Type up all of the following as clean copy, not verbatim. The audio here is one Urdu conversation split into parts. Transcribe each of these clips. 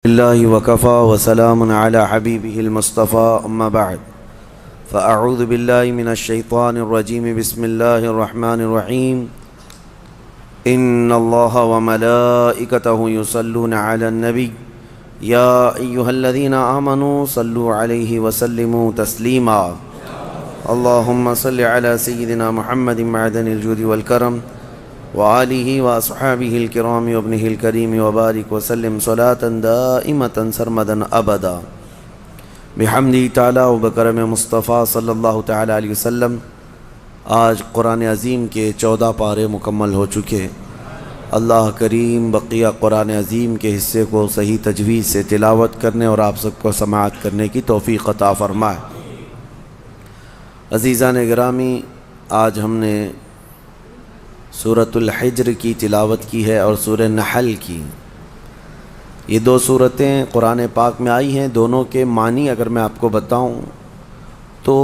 الله وكفى وسلام على حبيبه المصطفى أما بعد فأعوذ بالله من الشيطان الرجيم بسم الله الرحمن الرحيم إن الله وملائكته يصلون على النبي يا أيها الذين آمنوا صلوا عليه وسلموا تسليما اللهم صل على سيدنا محمد معدن الجود والكرم وآلہ وأصحابہ الکرام وابنہ الکریم وبارک وسلم صلاة دائمة سرمدا ابدا بحمدہ تعالی و بکرم مصطفیٰ صلی اللہ تعالی علیہ وسلم۔ آج قرآن عظیم کے 14 پارے مکمل ہو چکے۔ اللہ کریم بقیہ قرآن عظیم کے حصے کو صحیح تجوید سے تلاوت کرنے اور آپ سب کو سماعت کرنے کی توفیق عطا فرمائے۔ عزیزان گرامی، آج ہم نے سورۃ الحجر کی تلاوت کی ہے اور سورہ نحل کی۔ یہ دو صورتیں قرآن پاک میں آئی ہیں، دونوں کے معنی اگر میں آپ کو بتاؤں تو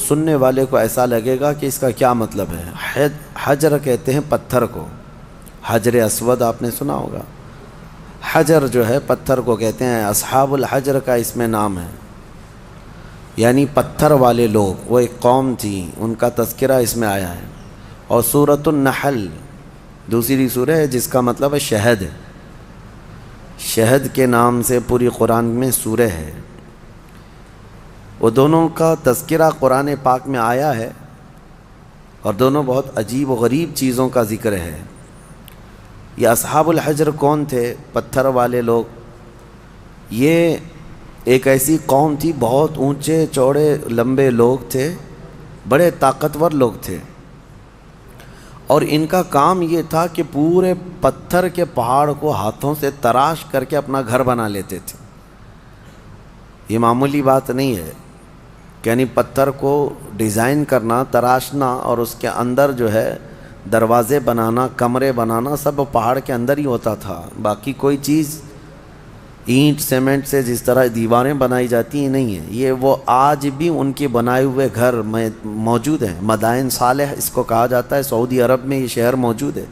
سننے والے کو ایسا لگے گا کہ اس کا کیا مطلب ہے۔ حجر کہتے ہیں پتھر کو، حجر اسود آپ نے سنا ہوگا۔ حجر جو ہے پتھر کو کہتے ہیں، اصحاب الحجر کا اس میں نام ہے، یعنی پتھر والے لوگ، وہ ایک قوم تھی، ان کا تذکرہ اس میں آیا ہے۔ اور سورۃ النحل دوسری سورہ ہے جس کا مطلب ہے شہد۔ شہد کے نام سے پوری قرآن میں سورہ ہے۔ وہ دونوں کا تذکرہ قرآن پاک میں آیا ہے اور دونوں بہت عجیب و غریب چیزوں کا ذکر ہے۔ یہ اصحاب الحجر کون تھے؟ پتھر والے لوگ۔ یہ ایک ایسی قوم تھی، بہت اونچے چوڑے لمبے لوگ تھے، بڑے طاقتور لوگ تھے، اور ان کا کام یہ تھا کہ پورے پتھر کے پہاڑ کو ہاتھوں سے تراش کر کے اپنا گھر بنا لیتے تھے۔ یہ معمولی بات نہیں ہے، یعنی پتھر کو ڈیزائن کرنا، تراشنا اور اس کے اندر جو ہے دروازے بنانا، کمرے بنانا، سب پہاڑ کے اندر ہی ہوتا تھا۔ باقی کوئی چیز اینٹ سیمنٹ سے جس طرح دیواریں بنائی جاتی ہیں نہیں ہیں۔ یہ وہ آج بھی ان کے بنائے ہوئے گھر میں موجود ہیں۔ مدائن صالح اس کو کہا جاتا ہے، سعودی عرب میں یہ شہر موجود ہے،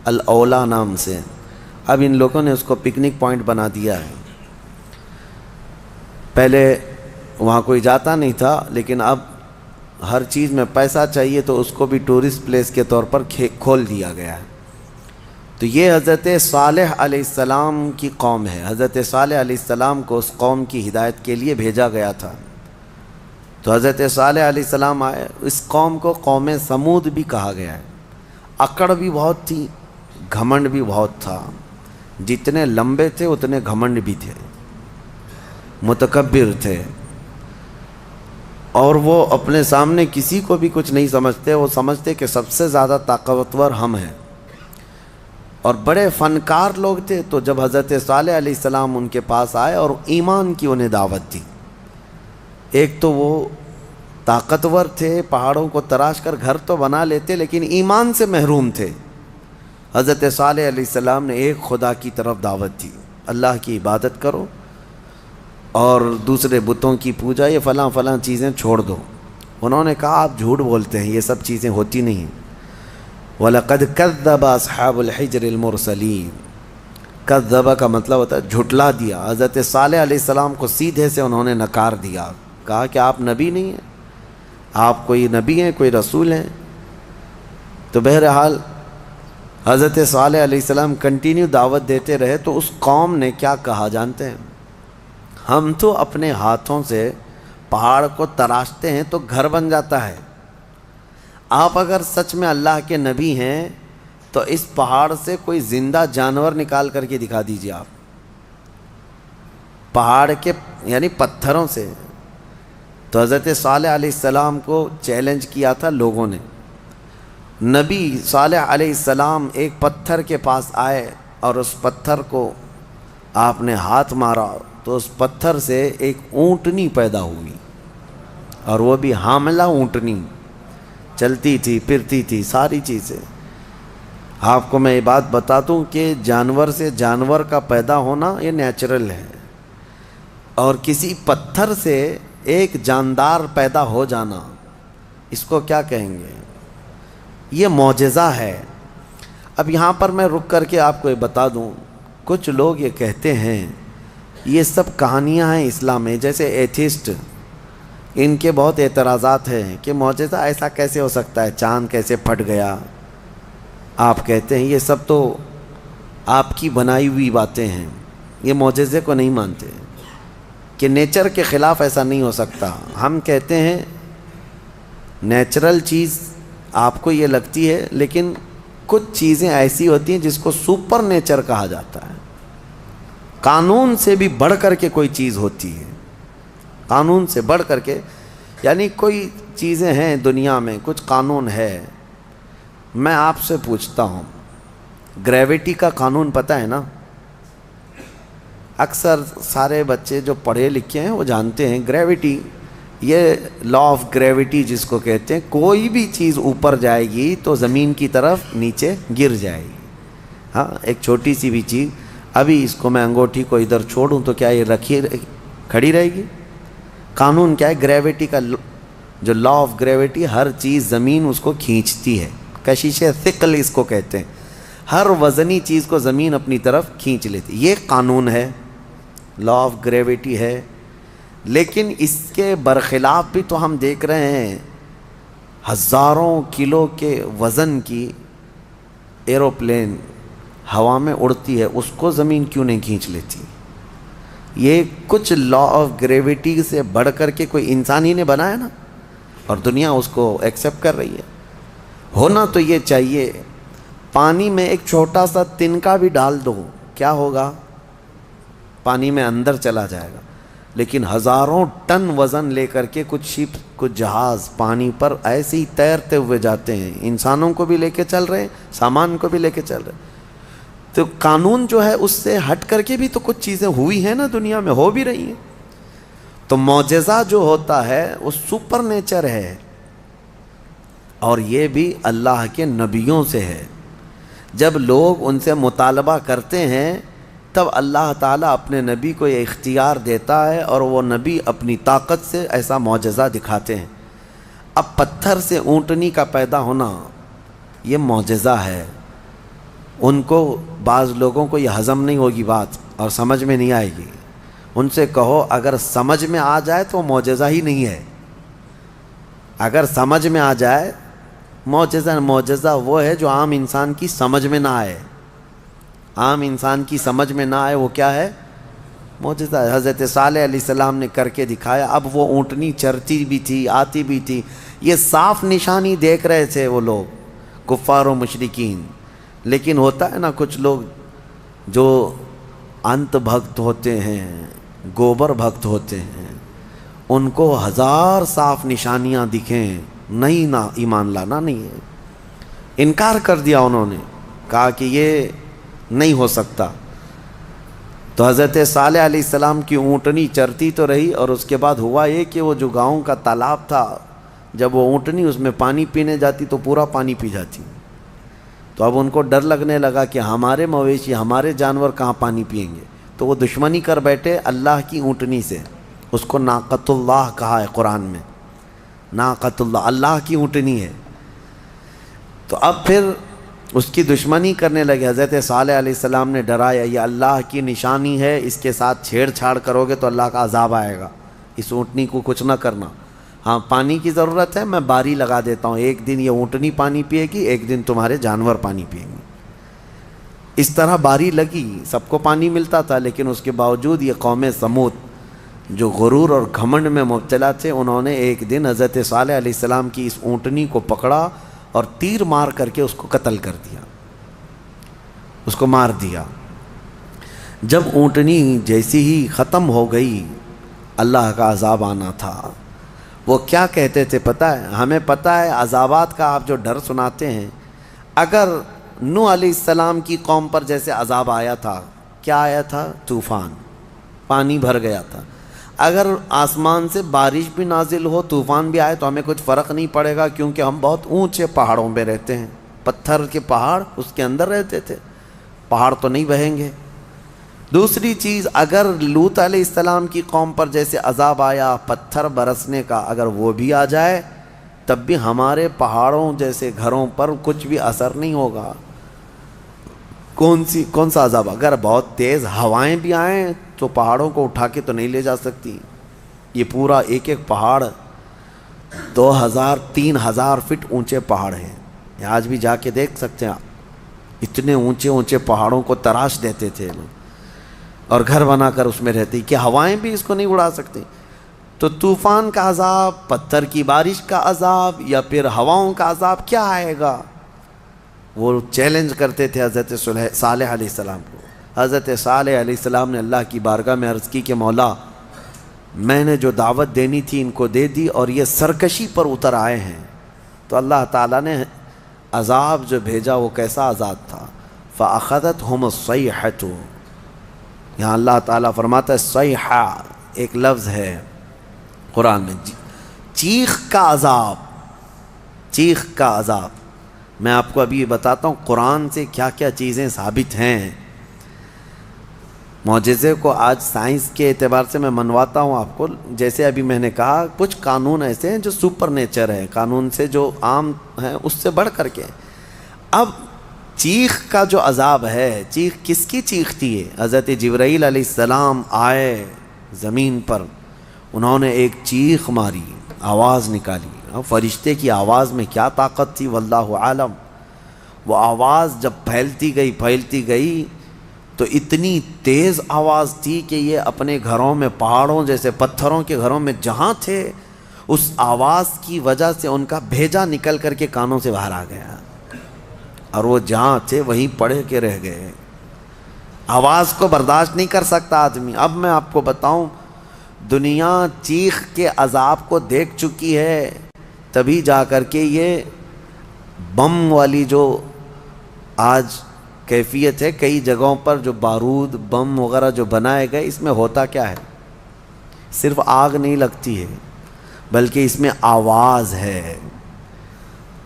الاولا نام سے۔ اب ان لوگوں نے اس کو پکنک پوائنٹ بنا دیا ہے۔ پہلے وہاں کوئی جاتا نہیں تھا، لیکن اب ہر چیز میں پیسہ چاہیے تو اس کو بھی ٹورسٹ پلیس کے طور پر کھول دیا گیا ہے۔ تو یہ حضرت صالح علیہ السلام کی قوم ہے۔ حضرت صالح علیہ السلام کو اس قوم کی ہدایت کے لیے بھیجا گیا تھا۔ تو حضرت صالح علیہ السلام آئے۔ اس قوم کو قوم سمود بھی کہا گیا ہے۔ اکڑ بھی بہت تھی، گھمنڈ بھی بہت تھا۔ جتنے لمبے تھے اتنے گھمنڈ بھی تھے، متکبر تھے، اور وہ اپنے سامنے کسی کو بھی کچھ نہیں سمجھتے۔ وہ سمجھتے کہ سب سے زیادہ طاقتور ہم ہیں، اور بڑے فنکار لوگ تھے۔ تو جب حضرت صالح علیہ السلام ان کے پاس آئے اور ایمان کی انہیں دعوت دی، ایک تو وہ طاقتور تھے، پہاڑوں کو تراش کر گھر تو بنا لیتے، لیکن ایمان سے محروم تھے۔ حضرت صالح علیہ السلام نے ایک خدا کی طرف دعوت دی، اللہ کی عبادت کرو اور دوسرے بتوں کی پوجا، یہ فلاں فلاں چیزیں چھوڑ دو۔ انہوں نے کہا آپ جھوٹ بولتے ہیں، یہ سب چیزیں ہوتی نہیں ہیں۔ وَلَقَدْ كَذَّبَ أَصْحَابُ الْحِجْرِ الْمُرْسَلِينَ۔ کذب کا مطلب ہوتا ہے جھٹلا دیا۔ حضرت صالح علیہ السلام کو سیدھے سے انہوں نے نکار دیا، کہا کہ آپ نبی نہیں ہیں، آپ کوئی نبی ہیں، کوئی رسول ہیں۔ تو بہرحال حضرت صالح علیہ السلام کنٹینیو دعوت دیتے رہے۔ تو اس قوم نے کیا کہا جانتے ہیں؟ ہم تو اپنے ہاتھوں سے پہاڑ کو تراشتے ہیں تو گھر بن جاتا ہے، آپ اگر سچ میں اللہ کے نبی ہیں تو اس پہاڑ سے کوئی زندہ جانور نکال کر کے دکھا دیجیے۔ آپ پہاڑ کے یعنی پتھروں سے۔ تو حضرت صالح علیہ السلام کو چیلنج کیا تھا لوگوں نے۔ نبی صالح علیہ السلام ایک پتھر کے پاس آئے اور اس پتھر کو آپ نے ہاتھ مارا تو اس پتھر سے ایک اونٹنی پیدا ہوئی، اور وہ بھی حاملہ اونٹنی، چلتی تھی، پھرتی تھی، ساری چیزیں۔ آپ کو میں یہ بات بتا دوں کہ جانور سے جانور کا پیدا ہونا یہ نیچرل ہے، اور کسی پتھر سے ایک جاندار پیدا ہو جانا، اس کو کیا کہیں گے؟ یہ معجزہ ہے۔ اب یہاں پر میں رک کر کے آپ کو یہ بتا دوں، کچھ لوگ یہ کہتے ہیں یہ سب کہانیاں ہیں اسلام میں. جیسے ایتھسٹ، ان کے بہت اعتراضات ہیں کہ معجزہ ایسا کیسے ہو سکتا ہے، چاند کیسے پھٹ گیا. آپ کہتے ہیں یہ سب تو آپ کی بنائی ہوئی باتیں ہیں، یہ معجزے کو نہیں مانتے کہ نیچر کے خلاف ایسا نہیں ہو سکتا. ہم کہتے ہیں نیچرل چیز آپ کو یہ لگتی ہے، لیکن کچھ چیزیں ایسی ہوتی ہیں جس کو سپر نیچر کہا جاتا ہے. قانون سے بھی بڑھ کر کے کوئی چیز ہوتی ہے، قانون سے بڑھ کر کے، یعنی کوئی چیزیں ہیں دنیا میں، کچھ قانون ہے. میں آپ سے پوچھتا ہوں، گریویٹی کا قانون پتہ ہے نا؟ اکثر سارے بچے جو پڑھے لکھے ہیں وہ جانتے ہیں گریویٹی، یہ لا آف گریویٹی جس کو کہتے ہیں. کوئی بھی چیز اوپر جائے گی تو زمین کی طرف نیچے گر جائے گی. ہاں، ایک چھوٹی سی بھی چیز، ابھی اس کو میں انگوٹھی کو ادھر چھوڑوں تو کیا یہ کھڑی رہے گی؟ قانون کیا ہے گریویٹی کا؟ جو لا آف گریویٹی، ہر چیز زمین اس کو کھینچتی ہے. کشش ثقل اس کو کہتے ہیں، ہر وزنی چیز کو زمین اپنی طرف کھینچ لیتی. یہ قانون ہے، لا آف گریویٹی ہے. لیکن اس کے برخلاف بھی تو ہم دیکھ رہے ہیں ہزاروں کلو کے وزن کی ایروپلین ہوا میں اڑتی ہے، اس کو زمین کیوں نہیں کھینچ لیتی؟ یہ کچھ لا آف گریویٹی سے بڑھ کر کے کوئی انسان ہی نے بنایا نا، اور دنیا اس کو ایکسیپٹ کر رہی ہے. ہونا تو یہ چاہیے. پانی میں ایک چھوٹا سا تنکا بھی ڈال دو، کیا ہوگا؟ پانی میں اندر چلا جائے گا. لیکن ہزاروں ٹن وزن لے کر کے کچھ شپ، کچھ جہاز پانی پر ایسے ہی تیرتے ہوئے جاتے ہیں. انسانوں کو بھی لے کے چل رہے ہیں، سامان کو بھی لے کے چل رہے ہیں. تو قانون جو ہے اس سے ہٹ کر کے بھی تو کچھ چیزیں ہوئی ہیں نا، دنیا میں ہو بھی رہی ہیں. تو معجزہ جو ہوتا ہے وہ سپر نیچر ہے، اور یہ بھی اللہ کے نبیوں سے ہے. جب لوگ ان سے مطالبہ کرتے ہیں تب اللہ تعالیٰ اپنے نبی کو یہ اختیار دیتا ہے، اور وہ نبی اپنی طاقت سے ایسا معجزہ دکھاتے ہیں. اب پتھر سے اونٹنی کا پیدا ہونا یہ معجزہ ہے. ان کو، بعض لوگوں کو یہ ہضم نہیں ہوگی بات اور سمجھ میں نہیں آئے گی. ان سے کہو اگر سمجھ میں آ جائے تو معجزہ ہی نہیں ہے. اگر سمجھ میں آ جائے معجزہ وہ ہے جو عام انسان کی سمجھ میں نہ آئے. عام انسان کی سمجھ میں نہ آئے وہ کیا ہے؟ معجزہ. حضرت صالح علیہ السلام نے کر کے دکھایا. اب وہ اونٹنی چرتی بھی تھی، آتی بھی تھی. یہ صاف نشانی دیکھ رہے تھے وہ لوگ، کفار و مشرکین. لیکن ہوتا ہے نا کچھ لوگ جو انت بھکت ہوتے ہیں، گوبر بھکت ہوتے ہیں، ان کو ہزار صاف نشانیاں دکھیں، نہیں نہ ایمان لانا نہیں ہے. انکار کر دیا انہوں نے، کہا کہ یہ نہیں ہو سکتا. تو حضرت صالح علیہ السلام کی اونٹنی چرتی تو رہی، اور اس کے بعد ہوا یہ کہ وہ جو گاؤں کا تالاب تھا، جب وہ اونٹنی اس میں پانی پینے جاتی تو پورا پانی پی جاتی. تو اب ان کو ڈر لگنے لگا کہ ہمارے مویشی، ہمارے جانور کہاں پانی پئیں گے. تو وہ دشمنی کر بیٹھے اللہ کی اونٹنی سے. اس کو ناقۃ اللہ کہا ہے قرآن میں. ناقۃ اللہ، اللہ کی اونٹنی ہے. تو اب پھر اس کی دشمنی کرنے لگے. حضرت صالح علیہ السلام نے ڈرایا، یہ اللہ کی نشانی ہے، اس کے ساتھ چھیڑ چھاڑ کرو گے تو اللہ کا عذاب آئے گا. اس اونٹنی کو کچھ نہ کرنا. ہاں پانی کی ضرورت ہے، میں باری لگا دیتا ہوں، ایک دن یہ اونٹنی پانی پیے گی، ایک دن تمہارے جانور پانی پئیں گے. اس طرح باری لگی، سب کو پانی ملتا تھا. لیکن اس کے باوجود یہ قوم سمود جو غرور اور گھمنڈ میں مبتلا تھے، انہوں نے ایک دن حضرت صالح علیہ السلام کی اس اونٹنی کو پکڑا اور تیر مار کر کے اس کو قتل کر دیا، اس کو مار دیا. جب اونٹنی جیسی ہی ختم ہو گئی، اللہ کا عذاب آنا تھا. وہ کیا کہتے تھے پتہ ہے؟ ہمیں پتہ ہے عذابات کا آپ جو ڈر سناتے ہیں، اگر نوح علیہ السلام کی قوم پر جیسے عذاب آیا تھا، کیا آیا تھا؟ طوفان، پانی بھر گیا تھا. اگر آسمان سے بارش بھی نازل ہو، طوفان بھی آئے تو ہمیں کچھ فرق نہیں پڑے گا، کیونکہ ہم بہت اونچے پہاڑوں پہ رہتے ہیں. پتھر کے پہاڑ اس کے اندر رہتے تھے، پہاڑ تو نہیں بہیں گے. دوسری چیز، اگر لوط علیہ السلام کی قوم پر جیسے عذاب آیا پتھر برسنے کا، اگر وہ بھی آ جائے تب بھی ہمارے پہاڑوں جیسے گھروں پر کچھ بھی اثر نہیں ہوگا. کون سا عذاب؟ اگر بہت تیز ہوائیں بھی آئیں تو پہاڑوں کو اٹھا کے تو نہیں لے جا سکتی. یہ پورا ایک ایک پہاڑ 2000 3000 فٹ اونچے پہاڑ ہیں. آج بھی جا کے دیکھ سکتے ہیں آپ. اتنے اونچے اونچے پہاڑوں کو تراش دیتے تھے اور گھر بنا کر اس میں رہتے. کہ ہوائیں بھی اس کو نہیں اڑا سکتی. تو طوفان کا عذاب، پتھر کی بارش کا عذاب، یا پھر ہواؤں کا عذاب کیا آئے گا؟ وہ چیلنج کرتے تھے حضرت صالح علیہ السلام کو. حضرت صالح علیہ السلام نے اللہ کی بارگاہ میں عرض کی کہ مولا، میں نے جو دعوت دینی تھی ان کو دے دی اور یہ سرکشی پر اتر آئے ہیں. تو اللہ تعالیٰ نے عذاب جو بھیجا وہ کیسا عذاب تھا؟ فَأَخَذَتْهُمُ الصَّيْحَةُ. یہاں اللہ تعالیٰ فرماتا ہے صیحہ ایک لفظ ہے قرآن میں، چیخ کا عذاب. چیخ کا عذاب. میں آپ کو ابھی یہ بتاتا ہوں قرآن سے کیا کیا چیزیں ثابت ہیں. معجزے کو آج سائنس کے اعتبار سے میں منواتا ہوں آپ کو. جیسے ابھی میں نے کہا کچھ قانون ایسے ہیں جو سپر نیچر ہے، قانون سے جو عام ہیں اس سے بڑھ کر کے. اب چیخ کا جو عذاب ہے، چیخ کس کی چیخ تھی؟ حضرت جبرائیل علیہ السلام آئے زمین پر، انہوں نے ایک چیخ ماری، آواز نکالی. فرشتے کی آواز میں کیا طاقت تھی واللہ عالم. وہ آواز جب پھیلتی گئی تو اتنی تیز آواز تھی کہ یہ اپنے گھروں میں، پہاڑوں جیسے پتھروں کے گھروں میں جہاں تھے، اس آواز کی وجہ سے ان کا بھیجا نکل کر کے کانوں سے باہر آ گیا اور وہ جہاں تھے وہیں پڑے کے رہ گئے. آواز کو برداشت نہیں کر سکتا آدمی. اب میں آپ کو بتاؤں، دنیا چیخ کے عذاب کو دیکھ چکی ہے، تبھی جا کر کے یہ بم والی جو آج کیفیت ہے کئی جگہوں پر، جو بارود بم وغیرہ جو بنائے گئے، اس میں ہوتا کیا ہے؟ صرف آگ نہیں لگتی ہے بلکہ اس میں آواز ہے،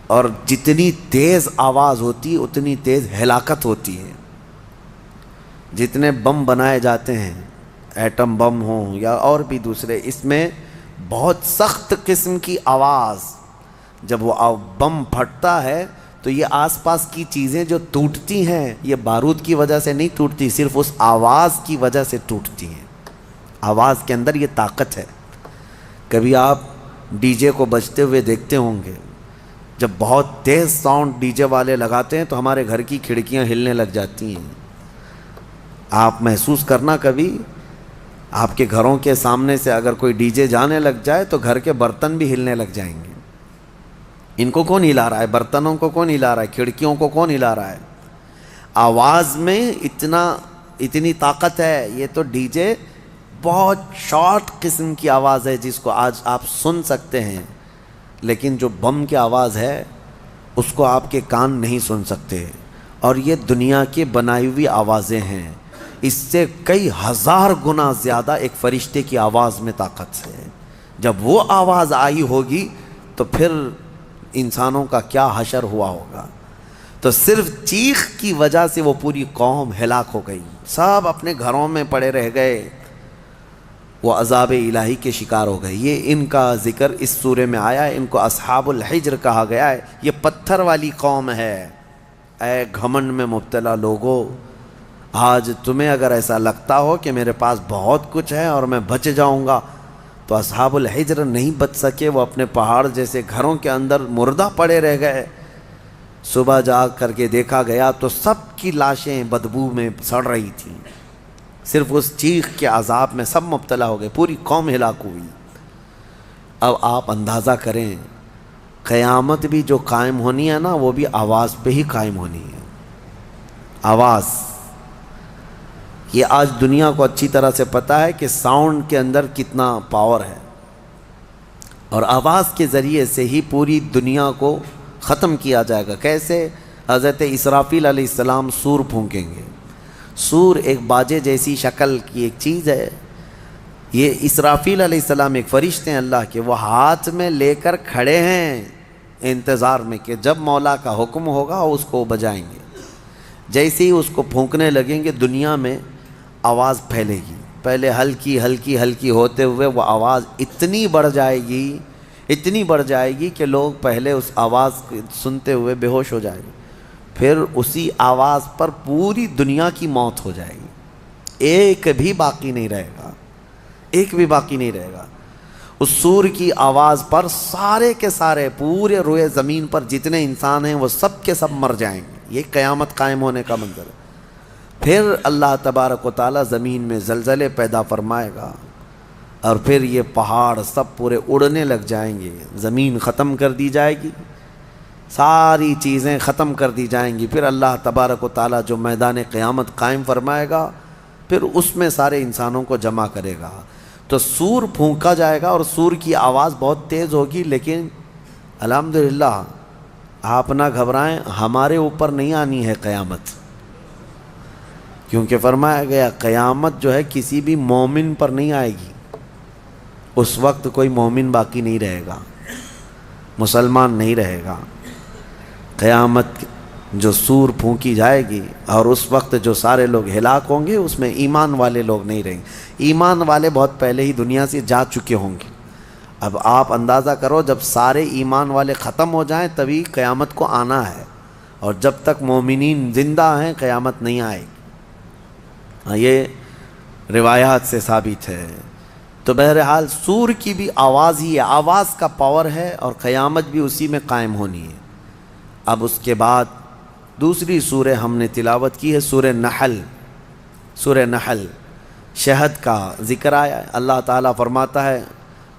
اور جتنی تیز آواز ہوتی اتنی تیز ہلاکت ہوتی ہے. جتنے بم بنائے جاتے ہیں، ایٹم بم ہوں یا اور بھی دوسرے، اس میں بہت سخت قسم کی آواز. جب وہ بم پھٹتا ہے تو یہ آس پاس کی چیزیں جو ٹوٹتی ہیں یہ بارود کی وجہ سے نہیں ٹوٹتی، صرف اس آواز کی وجہ سے ٹوٹتی ہیں. آواز کے اندر یہ طاقت ہے. کبھی آپ ڈی جے کو بجتے ہوئے دیکھتے ہوں گے. جب بہت تیز ساؤنڈ ڈی جے والے لگاتے ہیں تو ہمارے گھر کی کھڑکیاں ہلنے لگ جاتی ہیں. آپ محسوس کرنا کبھی، آپ کے گھروں کے سامنے سے اگر کوئی ڈی جے جانے لگ جائے تو گھر کے برتن بھی ہلنے لگ جائیں گے. ان کو کون ہلا رہا ہے؟ برتنوں کو کون ہلا رہا ہے؟ کھڑکیوں کو کون ہلا رہا ہے؟ آواز میں اتنی طاقت ہے. یہ تو ڈی جے بہت شارٹ قسم کی آواز ہے جس کو آج آپ سن سکتے ہیں، لیکن جو بم کی آواز ہے اس کو آپ کے کان نہیں سن سکتے. اور یہ دنیا کی بنائی ہوئی آوازیں ہیں. اس سے کئی ہزار گنا زیادہ ایک فرشتے کی آواز میں طاقت ہے. جب وہ آواز آئی ہوگی تو پھر انسانوں کا کیا حشر ہوا ہوگا. تو صرف چیخ کی وجہ سے وہ پوری قوم ہلاک ہو گئی، سب اپنے گھروں میں پڑے رہ گئے، وہ عذاب الہی کے شکار ہو گئے. یہ ان کا ذکر اس سورے میں آیا ہے. ان کو اصحاب الحجر کہا گیا ہے. یہ پتھر والی قوم ہے. اے گھمنڈ میں مبتلا لوگو، آج تمہیں اگر ایسا لگتا ہو کہ میرے پاس بہت کچھ ہے اور میں بچ جاؤں گا، تو اصحاب الحجر نہیں بچ سکے. وہ اپنے پہاڑ جیسے گھروں کے اندر مردہ پڑے رہ گئے. صبح جا کر کے دیکھا گیا تو سب کی لاشیں بدبو میں سڑ رہی تھیں. صرف اس چیخ کے عذاب میں سب مبتلا ہو گئے، پوری قوم ہلاک ہوئی. اب آپ اندازہ کریں، قیامت بھی جو قائم ہونی ہے نا، وہ بھی آواز پہ ہی قائم ہونی ہے. آواز، یہ آج دنیا کو اچھی طرح سے پتہ ہے کہ ساؤنڈ کے اندر کتنا پاور ہے، اور آواز کے ذریعے سے ہی پوری دنیا کو ختم کیا جائے گا. کیسے؟ حضرت اسرافیل علیہ السلام سور پھونکیں گے. سور ایک باجے جیسی شکل کی ایک چیز ہے. یہ اسرافیل علیہ السلام ایک فرشتے ہیں اللہ کے، وہ ہاتھ میں لے کر کھڑے ہیں انتظار میں کہ جب مولا کا حکم ہوگا اس کو بجائیں گے. جیسے ہی اس کو پھونکنے لگیں گے دنیا میں آواز پھیلے گی. پہلے ہلکی ہلکی ہلکی ہوتے ہوئے وہ آواز اتنی بڑھ جائے گی کہ لوگ پہلے اس آواز کو سنتے ہوئے بے ہوش ہو جائیں گے. پھر اسی آواز پر پوری دنیا کی موت ہو جائے گی، ایک بھی باقی نہیں رہے گا، ایک بھی باقی نہیں رہے گا۔ اس سور کی آواز پر سارے کے سارے پورے روئے زمین پر جتنے انسان ہیں وہ سب کے سب مر جائیں گے۔ یہ قیامت قائم ہونے کا منظر ہے۔ پھر اللہ تبارک و تعالیٰ زمین میں زلزلے پیدا فرمائے گا، اور پھر یہ پہاڑ سب پورے اڑنے لگ جائیں گے، زمین ختم کر دی جائے گی، ساری چیزیں ختم کر دی جائیں گی۔ پھر اللہ تبارک و تعالیٰ جو میدان قیامت قائم فرمائے گا، پھر اس میں سارے انسانوں کو جمع کرے گا۔ تو سور پھونکا جائے گا، اور سور کی آواز بہت تیز ہوگی، لیکن الحمدللہ آپ نہ گھبرائیں، ہمارے اوپر نہیں آنی ہے قیامت، کیونکہ فرمایا گیا قیامت جو ہے کسی بھی مومن پر نہیں آئے گی۔ اس وقت کوئی مومن باقی نہیں رہے گا، مسلمان نہیں رہے گا۔ قیامت جو سور پھونکی جائے گی، اور اس وقت جو سارے لوگ ہلاک ہوں گے، اس میں ایمان والے لوگ نہیں رہیں گے۔ ایمان والے بہت پہلے ہی دنیا سے جا چکے ہوں گے۔ اب آپ اندازہ کرو، جب سارے ایمان والے ختم ہو جائیں تبھی قیامت کو آنا ہے، اور جب تک مومنین زندہ ہیں قیامت نہیں آئے گی۔ یہ روایات سے ثابت ہے۔ تو بہرحال سور کی بھی آواز ہی ہے، آواز کا پاور ہے، اور قیامت بھی اسی میں قائم ہونی ہے۔ اب اس کے بعد دوسری سورہ ہم نے تلاوت کی ہے، سورہ نحل۔ سورہ نحل شہد کا ذکر آیا ہے۔ اللہ تعالیٰ فرماتا ہے،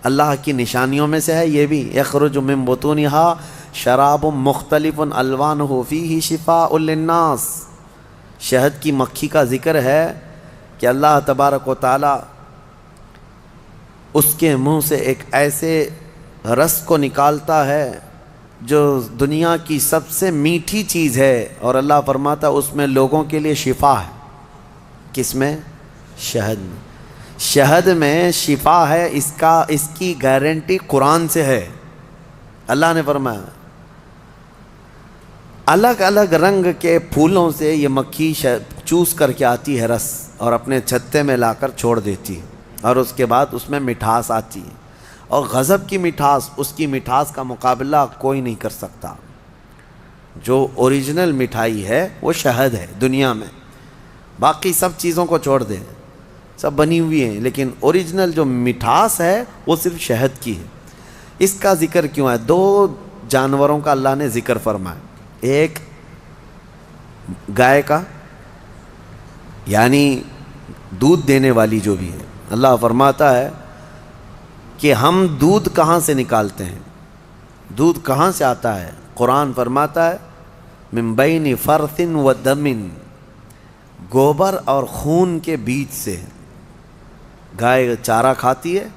اللہ کی نشانیوں میں سے ہے یہ بھی، یخرج من بطونہا شراب مختلف الوانہ فیہ شفاء للناس۔ شہد کی مکھی کا ذکر ہے کہ اللہ تبارک و تعالیٰ اس کے منہ سے ایک ایسے رس کو نکالتا ہے جو دنیا کی سب سے میٹھی چیز ہے، اور اللہ فرماتا اس میں لوگوں کے لیے شفا ہے۔ کس میں؟ شہد میں۔ شہد میں شفا ہے، اس کی گارنٹی قرآن سے ہے۔ اللہ نے فرمایا الگ الگ رنگ کے پھولوں سے یہ مکھی چوس کر کے آتی ہے رس، اور اپنے چھتے میں لا کر چھوڑ دیتی ہے، اور اس کے بعد اس میں مٹھاس آتی ہے، اور غضب کی مٹھاس، اس کی مٹھاس کا مقابلہ کوئی نہیں کر سکتا۔ جو اوریجنل مٹھائی ہے وہ شہد ہے دنیا میں، باقی سب چیزوں کو چھوڑ دیں، سب بنی ہوئی ہیں، لیکن اوریجنل جو مٹھاس ہے وہ صرف شہد کی ہے۔ اس کا ذکر کیوں ہے؟ دو جانوروں کا اللہ نے ذکر فرمایا، ایک گائے کا، یعنی دودھ دینے والی جو بھی ہے، اللہ فرماتا ہے کہ ہم دودھ کہاں سے نکالتے ہیں، دودھ کہاں سے آتا ہے؟ قرآن فرماتا ہے من بین فرث و دم، گوبر اور خون کے بیچ سے۔ گائے چارہ کھاتی ہے،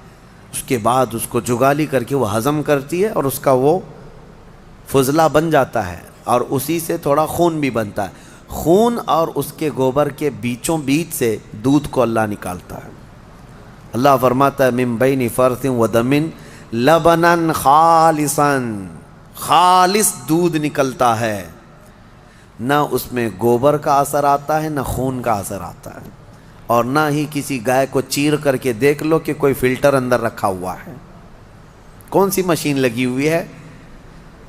اس کے بعد اس کو جگالی کر کے وہ ہضم کرتی ہے، اور اس کا وہ فضلہ بن جاتا ہے، اور اسی سے تھوڑا خون بھی بنتا ہے۔ خون اور اس کے گوبر کے بیچوں بیچ سے دودھ کو اللہ نکالتا ہے۔ اللہ فرماتا ہے من بین فرث و دم لبنا خالصا، خالص دودھ نکلتا ہے، نہ اس میں گوبر کا اثر آتا ہے نہ خون کا اثر آتا ہے، اور نہ ہی کسی گائے کو چیر کر کے دیکھ لو کہ کوئی فلٹر اندر رکھا ہوا ہے۔ کون سی مشین لگی ہوئی ہے؟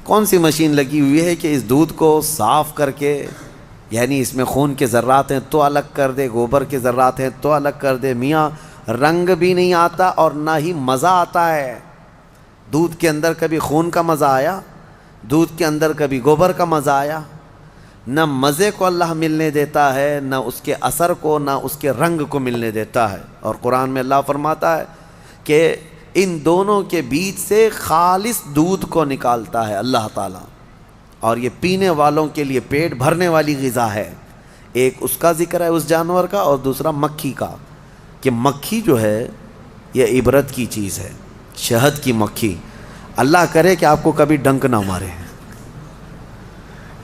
کون سی مشین لگی ہوئی ہے کہ اس دودھ کو صاف کر کے، یعنی اس میں خون کے ذرات ہیں تو الگ کر دے، گوبر کے ذرات ہیں تو الگ کر دے؟ میاں رنگ بھی نہیں آتا اور نہ ہی مزہ آتا ہے۔ دودھ کے اندر کبھی خون کا مزہ آیا؟ دودھ کے اندر کبھی گوبر کا مزہ آیا؟ نہ مزے کو اللہ ملنے دیتا ہے، نہ اس کے اثر کو، نہ اس کے رنگ کو ملنے دیتا ہے۔ اور قرآن میں اللہ فرماتا ہے کہ ان دونوں کے بیچ سے خالص دودھ کو نکالتا ہے اللہ تعالیٰ، اور یہ پینے والوں کے لیے پیٹ بھرنے والی غذا ہے۔ ایک اس کا ذکر ہے اس جانور کا، اور دوسرا مکھی کا، کہ مکھی جو ہے یہ عبرت کی چیز ہے، شہد کی مکھی۔ اللہ کرے کہ آپ کو کبھی ڈنک نہ مارے،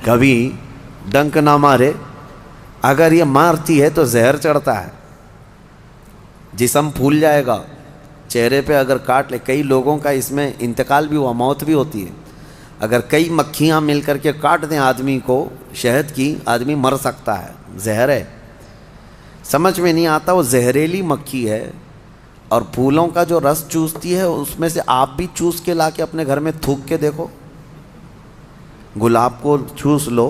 کبھی ڈنک نہ مارے۔ اگر یہ مارتی ہے تو زہر چڑھتا ہے، جسم پھول جائے گا، چہرے پہ اگر کاٹ لے، کئی لوگوں کا اس میں انتقال بھی ہوا، موت بھی ہوتی ہے۔ اگر کئی مکھیاں مل کر کے کاٹ دیں آدمی کو شہد کی، آدمی مر سکتا ہے، زہر ہے۔ سمجھ میں نہیں آتا وہ زہریلی مکھی ہے، اور پھولوں کا جو رس چوستی ہے اس میں سے آپ بھی چوس کے لا کے اپنے گھر میں تھوک کے دیکھو، گلاب کو چوس لو،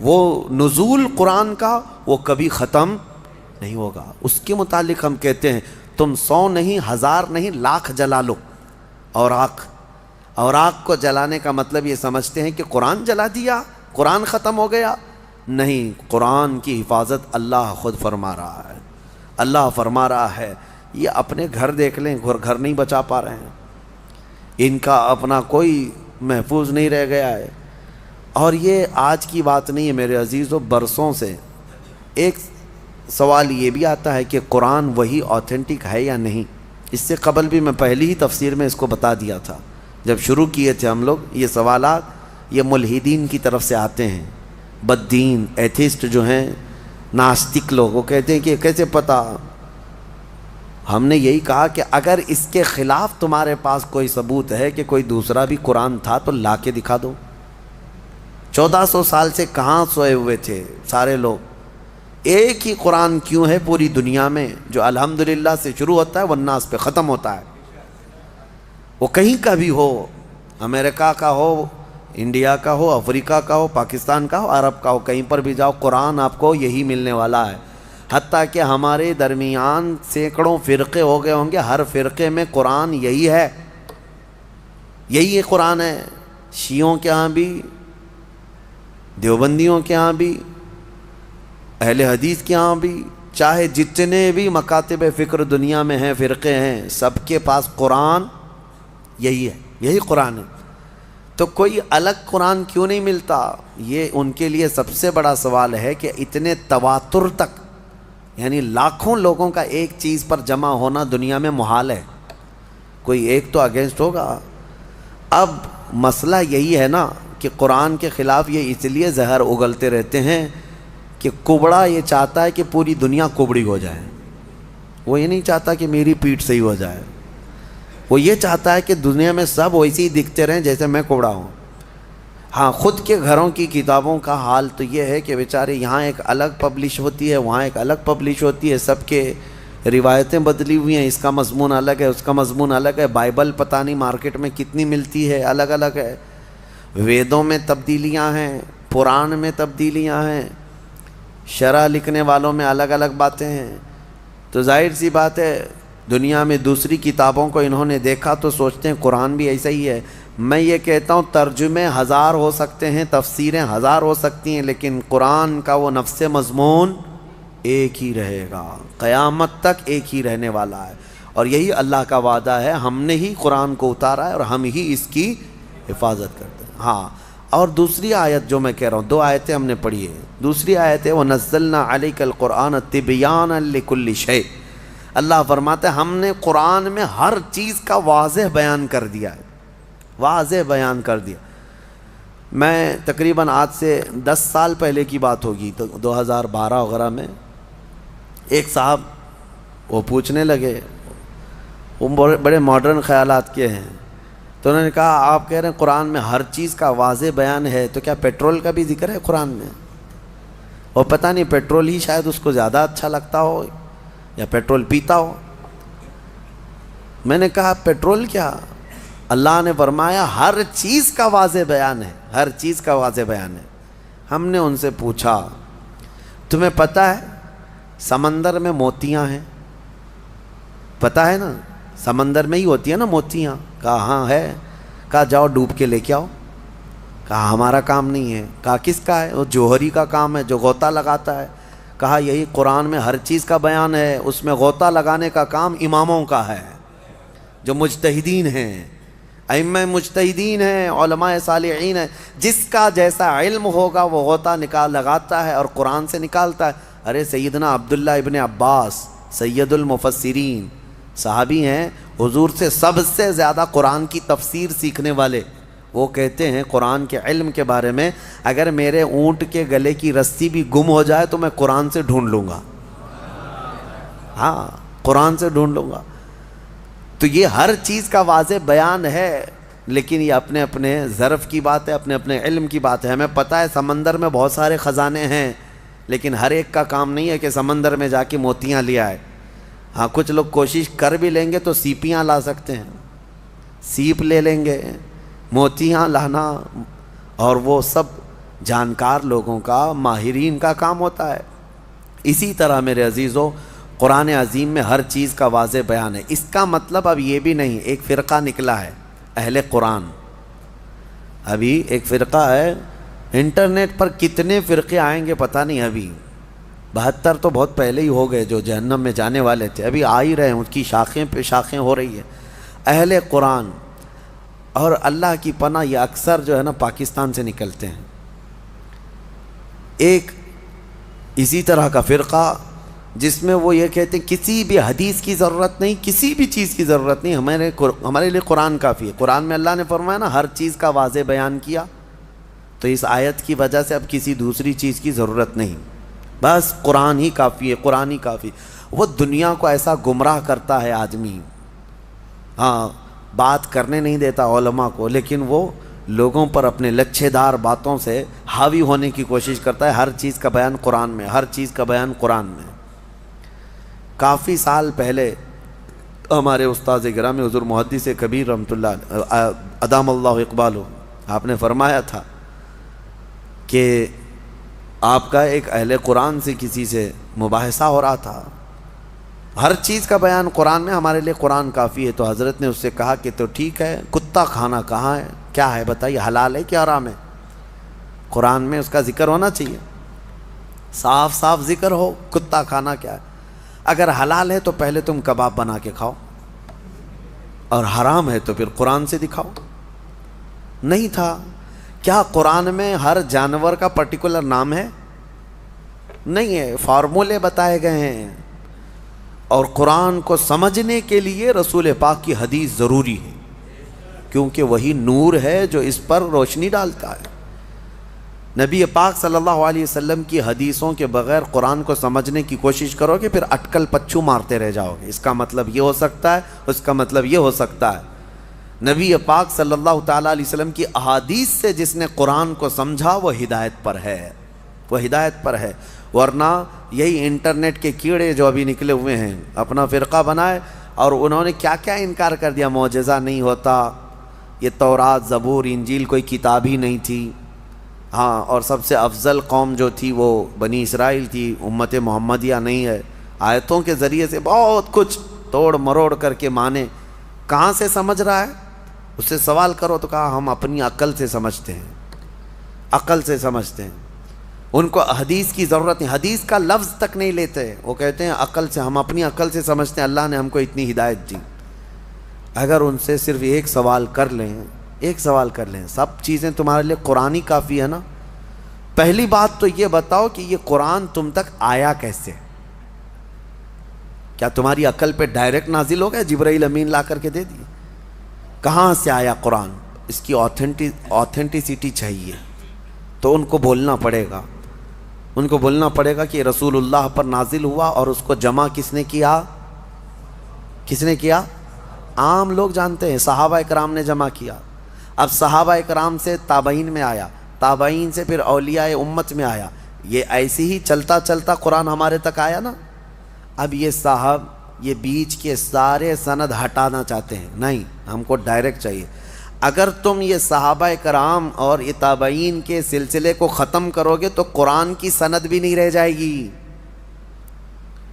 وہ نزول قرآن کا وہ کبھی ختم نہیں ہوگا. اس کے متعلق ہم کہتے ہیں تم 100 نہیں 1000 نہیں لاکھ جلا لو. اور آگ کو جلانے کا مطلب یہ سمجھتے ہیں کہ قرآن جلا دیا، قرآن ختم ہو گیا. نہیں، قرآن کی حفاظت اللہ خود فرما رہا ہے. اللہ فرما رہا ہے یہ اپنے گھر دیکھ لیں، گھر نہیں بچا پا رہے ہیں، ان کا اپنا کوئی محفوظ نہیں رہ گیا ہے. اور یہ آج کی بات نہیں ہے میرے عزیزو، برسوں سے. ایک سوال یہ بھی آتا ہے کہ قرآن وہی آتھینٹک ہے یا نہیں. اس سے قبل بھی میں پہلی ہی تفسیر میں اس کو بتا دیا تھا جب شروع کیے تھے ہم لوگ. یہ سوالات یہ ملحدین کی طرف سے آتے ہیں، بددین ایتھسٹ جو ہیں، ناستک لوگ، وہ کہتے ہیں کہ کیسے پتہ. ہم نے یہی کہا کہ اگر اس کے خلاف تمہارے پاس کوئی ثبوت ہے کہ کوئی دوسرا بھی قرآن تھا تو لا کے دکھا دو. 1400 سال سے کہاں سوئے ہوئے تھے سارے لوگ؟ ایک ہی قرآن کیوں ہے پوری دنیا میں جو الحمدللہ سے شروع ہوتا ہے والناس پہ ختم ہوتا ہے؟ وہ کہیں کا بھی ہو، امریکہ کا ہو، انڈیا کا ہو، افریقہ کا ہو، پاکستان کا ہو، عرب کا ہو، کہیں پر بھی جاؤ قرآن آپ کو یہی ملنے والا ہے. حتیٰ کہ ہمارے درمیان سینکڑوں فرقے ہو گئے ہوں گے، ہر فرقے میں قرآن یہی ہے، یہی قرآن ہے. شیعوں کے ہاں بھی، دیوبندیوں کے ہاں بھی، اہل حدیث کے ہاں بھی، چاہے جتنے بھی مکاتب فکر دنیا میں ہیں، فرقے ہیں، سب کے پاس قرآن یہی ہے، یہی قرآن ہے. تو کوئی الگ قرآن کیوں نہیں ملتا؟ یہ ان کے لیے سب سے بڑا سوال ہے کہ اتنے تواتر تک، یعنی لاکھوں لوگوں کا ایک چیز پر جمع ہونا دنیا میں محال ہے، کوئی ایک تو اگینسٹ ہوگا. اب مسئلہ یہی ہے نا کہ قرآن کے خلاف یہ اس لیے زہر اگلتے رہتے ہیں کہ کبڑا یہ چاہتا ہے کہ پوری دنیا کبڑی ہو جائے. وہ یہ نہیں چاہتا کہ میری پیٹھ صحیح ہو جائے، وہ یہ چاہتا ہے کہ دنیا میں سب ویسے ہی دکھتے رہیں جیسے میں کبڑا ہوں. ہاں، خود کے گھروں کی کتابوں کا حال تو یہ ہے کہ بیچارے یہاں ایک الگ پبلش ہوتی ہے، وہاں ایک الگ پبلش ہوتی ہے، سب کے روایتیں بدلی ہوئی ہیں، اس کا مضمون الگ ہے، اس کا مضمون الگ ہے. بائبل پتہ نہیں مارکیٹ میں کتنی ملتی ہے، الگ الگ ہے. ویدوں میں تبدیلیاں ہیں، پران میں تبدیلیاں ہیں، شرح لکھنے والوں میں الگ الگ باتیں ہیں. تو ظاہر سی بات ہے دنیا میں دوسری کتابوں کو انہوں نے دیکھا تو سوچتے ہیں قرآن بھی ایسا ہی ہے. میں یہ کہتا ہوں ترجمے 1000 ہو سکتے ہیں، تفسیریں 1000 ہو سکتی ہیں، لیکن قرآن کا وہ نفس مضمون ایک ہی رہے گا، قیامت تک ایک ہی رہنے والا ہے. اور یہی اللہ کا وعدہ ہے، ہم نے ہی قرآن کو اتارا ہے اور ہم ہی اس کی حفاظت کرتے ہیں. ہاں، اور دوسری آیت جو میں کہہ رہا ہوں، 2 آیتیں ہم نے پڑھی ہیں. دوسری آیت ہے وَنَزَّلْنَا عَلَيْكَ الْقُرْآنَ تِبْيَانًا لِكُلِّ شَيْءٍ. اللہ فرماتے ہیں ہم نے قرآن میں ہر چیز کا واضح بیان کر دیا ہے، واضح بیان کر دیا. میں تقریباً آج سے 10 سال پہلے کی بات ہوگی، تو 2012 وغیرہ میں ایک صاحب وہ پوچھنے لگے، وہ بڑے ماڈرن خیالات کے ہیں، تو انہوں نے کہا آپ کہہ رہے ہیں قرآن میں ہر چیز کا واضح بیان ہے، تو کیا پیٹرول کا بھی ذکر ہے قرآن میں؟ اور پتہ نہیں پیٹرول ہی شاید اس کو زیادہ اچھا لگتا ہو یا پیٹرول پیتا ہو. میں نے کہا پیٹرول کیا، اللہ نے فرمایا ہر چیز کا واضح بیان ہے، ہر چیز کا واضح بیان ہے. ہم نے ان سے پوچھا تمہیں پتہ ہے سمندر میں موتیاں ہیں؟ پتہ ہے نا، سمندر میں ہی ہوتی ہے نا موتیاں. کہا ہاں ہے. کہا جاؤ ڈوب کے لے کے آؤ. کہا ہمارا کام نہیں ہے. کہا کس کا ہے؟ وہ جوہری کا کام ہے جو غوطہ لگاتا ہے. کہا یہی قرآن میں ہر چیز کا بیان ہے، اس میں غوطہ لگانے کا کام اماموں کا ہے جو مجتہدین ہیں، ائمہ مجتہدین ہیں، علماء صالحین ہیں. جس کا جیسا علم ہوگا وہ غوطہ لگاتا ہے اور قرآن سے نکالتا ہے. ارے سیدنا عبداللہ ابن عباس سید المفسرین صحابی ہیں، حضور سے سب سے زیادہ قرآن کی تفسیر سیکھنے والے. وہ کہتے ہیں قرآن کے علم کے بارے میں اگر میرے اونٹ کے گلے کی رسی بھی گم ہو جائے تو میں قرآن سے ڈھونڈ لوں گا. ہاں، قرآن سے ڈھونڈ لوں گا. تو یہ ہر چیز کا واضح بیان ہے، لیکن یہ اپنے اپنے ظرف کی بات ہے، اپنے اپنے علم کی بات ہے. ہمیں پتہ ہے سمندر میں بہت سارے خزانے ہیں، لیکن ہر ایک کا کام نہیں ہے کہ سمندر میں جا کے موتیاں لے آئے. ہاں، کچھ لوگ کوشش کر بھی لیں گے تو سیپیاں لا سکتے ہیں، سیپ لے لیں گے. موتیاں لانا اور وہ سب جانکار لوگوں کا، ماہرین کا کام ہوتا ہے۔ اسی طرح میرے عزیزو قرآن عظیم میں ہر چیز کا واضح بیان ہے۔ اس کا مطلب اب یہ بھی نہیں ایک فرقہ نکلا ہے اہل قرآن، ابھی ایک فرقہ ہے، انٹرنیٹ پر کتنے فرقے آئیں گے پتہ نہیں، ابھی 72 تو بہت پہلے ہی ہو گئے جو جہنم میں جانے والے تھے، ابھی آ ہی رہے ہیں، ان کی شاخیں پہ شاخیں ہو رہی ہے۔ اہل قرآن اور اللہ کی پناہ یہ اکثر جو ہے نا پاکستان سے نکلتے ہیں۔ ایک اسی طرح کا فرقہ جس میں وہ یہ کہتے ہیں کسی بھی حدیث کی ضرورت نہیں، کسی بھی چیز کی ضرورت نہیں، ہمارے لیے قرآن کافی ہے۔ قرآن میں اللہ نے فرمایا نا ہر چیز کا واضح بیان کیا، تو اس آیت کی وجہ سے اب کسی دوسری چیز کی ضرورت نہیں، بس قرآن ہی کافی ہے، قرآن ہی کافی۔ وہ دنیا کو ایسا گمراہ کرتا ہے آدمی، ہاں بات کرنے نہیں دیتا علماء کو، لیکن وہ لوگوں پر اپنے لچھے دار باتوں سے حاوی ہونے کی کوشش کرتا ہے۔ ہر چیز کا بیان قرآن میں، ہر چیز کا بیان قرآن میں۔ کافی سال پہلے ہمارے استاد گرامی حضور محدث کبیر رحمۃ اللہ ادام اللہ اقبالہ، آپ نے فرمایا تھا کہ آپ کا ایک اہل قرآن سے کسی سے مباحثہ ہو رہا تھا، ہر چیز کا بیان قرآن میں، ہمارے لیے قرآن کافی ہے۔ تو حضرت نے اس سے کہا کہ تو ٹھیک ہے، کتا کھانا کہاں ہے، کیا ہے بتائیے، حلال ہے کیا حرام ہے؟ قرآن میں اس کا ذکر ہونا چاہیے، صاف صاف ذکر ہو، کتا کھانا کیا ہے۔ اگر حلال ہے تو پہلے تم کباب بنا کے کھاؤ، اور حرام ہے تو پھر قرآن سے دکھاؤ۔ نہیں تھا۔ کیا قرآن میں ہر جانور کا پرٹیکولر نام ہے؟ نہیں ہے، فارمولے بتائے گئے ہیں، اور قرآن کو سمجھنے کے لیے رسول پاک کی حدیث ضروری ہے، کیونکہ وہی نور ہے جو اس پر روشنی ڈالتا ہے۔ نبی پاک صلی اللہ علیہ وسلم کی حدیثوں کے بغیر قرآن کو سمجھنے کی کوشش کرو گے پھر اٹکل پچھو مارتے رہ جاؤ گے، اس کا مطلب یہ ہو سکتا ہے، اس کا مطلب یہ ہو سکتا ہے۔ نبی پاک صلی اللہ تعالیٰ علیہ وسلم کی احادیث سے جس نے قرآن کو سمجھا وہ ہدایت پر ہے، وہ ہدایت پر ہے۔ ورنہ یہی انٹرنیٹ کے کیڑے جو ابھی نکلے ہوئے ہیں اپنا فرقہ بنائے، اور انہوں نے کیا کیا انکار کر دیا، معجزہ نہیں ہوتا، یہ تورات زبور انجیل کوئی کتاب ہی نہیں تھی، ہاں، اور سب سے افضل قوم جو تھی وہ بنی اسرائیل تھی، امت محمدیہ نہیں ہے۔ آیتوں کے ذریعے سے بہت کچھ توڑ مروڑ کر کے مانے۔ کہاں سے سمجھ رہا ہے؟ اس سے سوال کرو تو کہا ہم اپنی عقل سے سمجھتے ہیں، عقل سے سمجھتے ہیں، ان کو حدیث کی ضرورت نہیں، حدیث کا لفظ تک نہیں لیتے، وہ کہتے ہیں عقل سے، ہم اپنی عقل سے سمجھتے ہیں، اللہ نے ہم کو اتنی ہدایت دی۔ اگر ان سے صرف ایک سوال کر لیں، ایک سوال کر لیں، سب چیزیں تمہارے لیے قرآن ہی کافی ہے نا۔ پہلی بات تو یہ بتاؤ کہ یہ قرآن تم تک آیا کیسے؟ کیا تمہاری عقل پہ ڈائریکٹ نازل ہو گیا، جبرائیل امین لا کر کے دے دیے؟ کہاں سے آیا قرآن؟ اس کی آتھینٹیسٹی چاہیے، تو ان کو بولنا پڑے گا، ان کو بولنا پڑے گا کہ رسول اللہ پر نازل ہوا، اور اس کو جمع کس نے کیا؟ کس نے کیا؟ عام لوگ جانتے ہیں، صحابہ اکرام نے جمع کیا۔ اب صحابہ اکرام سے تابعین میں آیا، تابعین سے پھر اولیاء امت میں آیا، یہ ایسے ہی چلتا چلتا قرآن ہمارے تک آیا نا۔ اب یہ صاحب یہ بیچ کے سارے سند ہٹانا چاہتے ہیں، نہیں، ہم کو ڈائریکٹ چاہیے۔ اگر تم یہ صحابہ کرام اور یہ تابعین کے سلسلے کو ختم کرو گے تو قرآن کی سند بھی نہیں رہ جائے گی،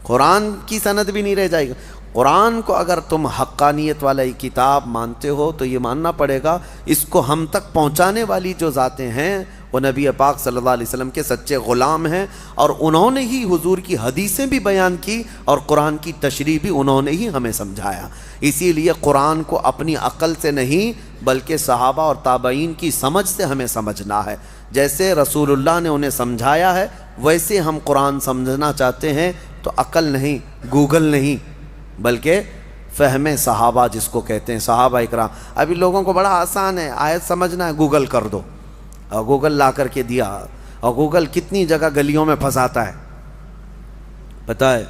قرآن کی سند بھی نہیں رہ جائے گی۔ قرآن کو اگر تم حقانیت والا یہ کتاب مانتے ہو تو یہ ماننا پڑے گا اس کو ہم تک پہنچانے والی جو ذاتیں ہیں وہ نبی پاک صلی اللہ علیہ وسلم کے سچے غلام ہیں، اور انہوں نے ہی حضور کی حدیثیں بھی بیان کی، اور قرآن کی تشریح بھی انہوں نے ہی ہمیں سمجھایا۔ اسی لیے قرآن کو اپنی عقل سے نہیں بلکہ صحابہ اور تابعین کی سمجھ سے ہمیں سمجھنا ہے۔ جیسے رسول اللہ نے انہیں سمجھایا ہے ویسے ہم قرآن سمجھنا چاہتے ہیں، تو عقل نہیں، گوگل نہیں، بلکہ فہم صحابہ جس کو کہتے ہیں، صحابہ اکرام۔ ابھی لوگوں کو بڑا آسان ہے، آیت سمجھنا ہے گوگل کر دو، اور گوگل لا کر کے دیا، اور گوگل کتنی جگہ گلیوں میں پھنساتا ہے پتہ ہے،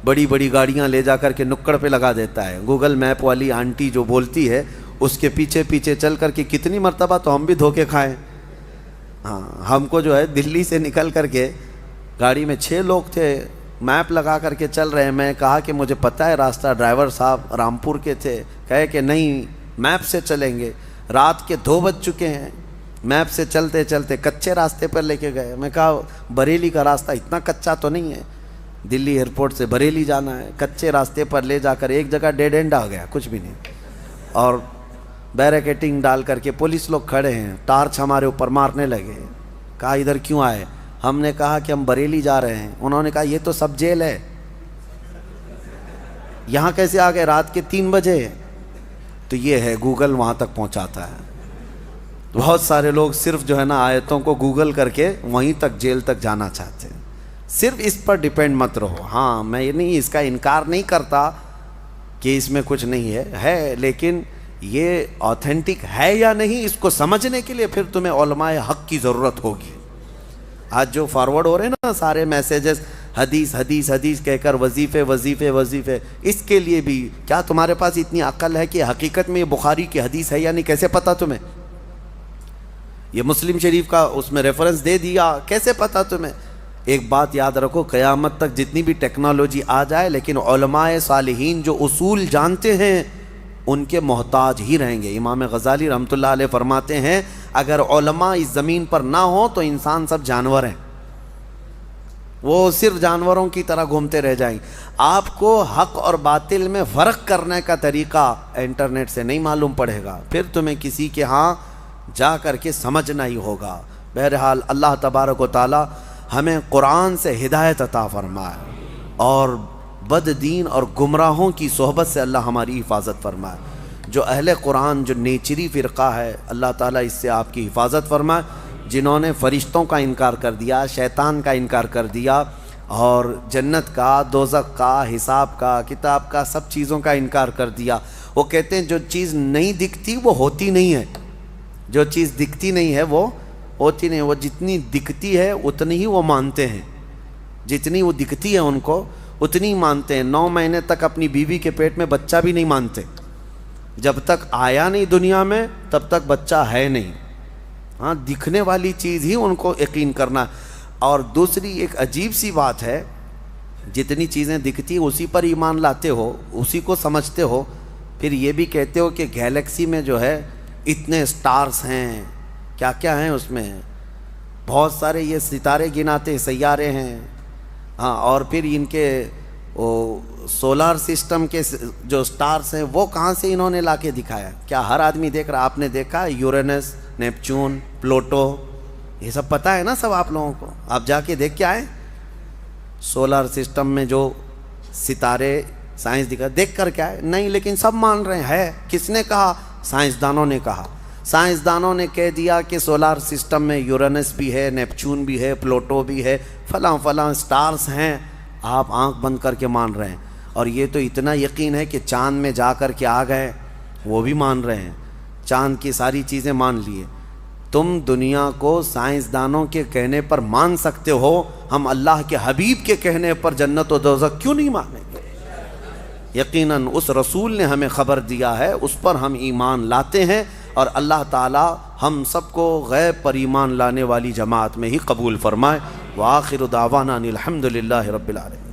بڑی بڑی گاڑیاں لے جا کر کے نکڑ پہ لگا دیتا ہے۔ گوگل میپ والی آنٹی جو بولتی ہے اس کے پیچھے پیچھے چل کر کے کتنی مرتبہ تو ہم بھی دھوکے کھائیں۔ ہاں، ہم کو جو ہے دلی سے نکل کر کے گاڑی میں 6 لوگ تھے، میپ لگا کر کے چل رہے ہیں، میں کہا کہ مجھے پتہ ہے راستہ، ڈرائیور صاحب رامپور کے تھے، کہے کہ نہیں میپ سے چلیں گے، رات کے 2 بج چکے ہیں، میپ سے چلتے چلتے کچے راستے پر لے کے گئے. میں کہا بریلی کا راستہ اتنا کچا تو نہیں ہے, دلی ایئرپورٹ سے بریلی جانا ہے, کچے راستے پر لے جا کر ایک جگہ ڈیڈ اینڈ آ گیا, کچھ بھی نہیں, اور بیریکیٹنگ ڈال کر کے پولیس لوگ کھڑے ہیں, ٹارچ ہمارے اوپر مارنے لگے. کہا ادھر کیوں آئے؟ ہم نے کہا کہ ہم بریلی جا رہے ہیں. انہوں نے کہا یہ تو سب جیل ہے, یہاں کیسے آ گئے؟ رات کے 3 بجے. تو یہ ہے گوگل وہاں تک پہنچاتا ہے. بہت سارے لوگ صرف جو ہے نا آیتوں کو گوگل کر کے وہیں تک جیل تک جانا چاہتے ہیں. صرف اس پر ڈیپینڈ مت رہو. ہاں میں یہ نہیں اس کا انکار نہیں کرتا کہ اس میں کچھ نہیں ہے, لیکن یہ آتھینٹک ہے یا نہیں اس کو سمجھنے کے لیے پھر تمہیں علماء حق کی ضرورت ہوگی. آج جو فارورڈ ہو رہے ہیں نا سارے میسیجز, حدیث حدیث حدیث کہہ کر وظیفے وظیفے وظیفے, اس کے لیے بھی کیا تمہارے پاس اتنی عقل ہے کہ حقیقت میں یہ بخاری کی حدیث ہے یا نہیں؟ کیسے پتا تمہیں؟ یہ مسلم شریف کا اس میں ریفرنس دے دیا, کیسے پتا تمہیں؟ ایک بات یاد رکھو, قیامت تک جتنی بھی ٹیکنالوجی آ جائے لیکن علماء صالحین جو اصول جانتے ہیں ان کے محتاج ہی رہیں گے. امام غزالی رحمۃ اللہ علیہ فرماتے ہیں اگر علماء اس زمین پر نہ ہوں تو انسان سب جانور ہیں, وہ صرف جانوروں کی طرح گھومتے رہ جائیں. آپ کو حق اور باطل میں فرق کرنے کا طریقہ انٹرنیٹ سے نہیں معلوم پڑے گا, پھر تمہیں کسی کے ہاں جا کر کے سمجھنا ہی ہوگا. بہرحال اللہ تبارک و تعالی ہمیں قرآن سے ہدایت عطا فرمائے اور بد دین اور گمراہوں کی صحبت سے اللہ ہماری حفاظت فرمائے. جو اہل قرآن جو نیچری فرقہ ہے اللہ تعالیٰ اس سے آپ کی حفاظت فرمائے. جنہوں نے فرشتوں کا انکار کر دیا, شیطان کا انکار کر دیا, اور جنت کا, دوزخ کا, حساب کا, کتاب کا, سب چیزوں کا انکار کر دیا. وہ کہتے ہیں جو چیز نہیں دکھتی وہ ہوتی نہیں ہے, جو چیز دکھتی نہیں ہے وہ ہوتی نہیں. وہ جتنی دکھتی ہے اتنی ہی وہ مانتے ہیں, جتنی وہ دکھتی ہے ان کو اتنی مانتے ہیں. 9 مہینے تک اپنی بیوی کے پیٹ میں بچہ بھی نہیں مانتے, جب تک آیا نہیں دنیا میں تب تک بچہ ہے نہیں. ہاں دکھنے والی چیز ہی ان کو یقین کرنا. اور دوسری ایک عجیب سی بات ہے, جتنی چیزیں دکھتی ہیں اسی پر ایمان لاتے ہو, اسی کو سمجھتے ہو, پھر یہ بھی کہتے ہو کہ گیلیکسی میں جو ہے اتنے سٹارز ہیں, کیا کیا ہیں اس میں, بہت سارے یہ ستارے گناتے سیارے ہیں. ہاں اور پھر ان کے سولار سسٹم کے جو سٹارز ہیں وہ کہاں سے انہوں نے لا کے دکھایا؟ کیا ہر آدمی دیکھ رہا؟ آپ نے دیکھا یورینس, نیپچون, پلوٹو, یہ سب پتہ ہے نا سب آپ لوگوں کو؟ آپ جا کے دیکھ کے آئے سولار سسٹم میں جو ستارے سائنس دکھا, دیکھ کر کیا ہے؟ نہیں, لیکن سب مان رہے ہیں. کس نے کہا؟ سائنسدانوں نے کہا. سائنسدانوں نے کہہ دیا کہ سولار سسٹم میں یورینس بھی ہے, نیپچون بھی ہے, پلوٹو بھی ہے, فلاں فلاں سٹارز ہیں. آپ آنکھ بند کر کے مان رہے ہیں. اور یہ تو اتنا یقین ہے کہ چاند میں جا کر کے آ گئے, وہ بھی مان رہے ہیں, چاند کی ساری چیزیں مان لیے. تم دنیا کو سائنسدانوں کے کہنے پر مان سکتے ہو, ہم اللہ کے حبیب کے کہنے پر جنت و دوزخ کیوں نہیں مانیں گے؟ یقیناً اس رسول نے ہمیں خبر دیا ہے, اس پر ہم ایمان لاتے ہیں, اور اللہ تعالی ہم سب کو غیب پر ایمان لانے والی جماعت میں ہی قبول فرمائے. وآخر دعوانا ان الحمد للہ رب العالمین.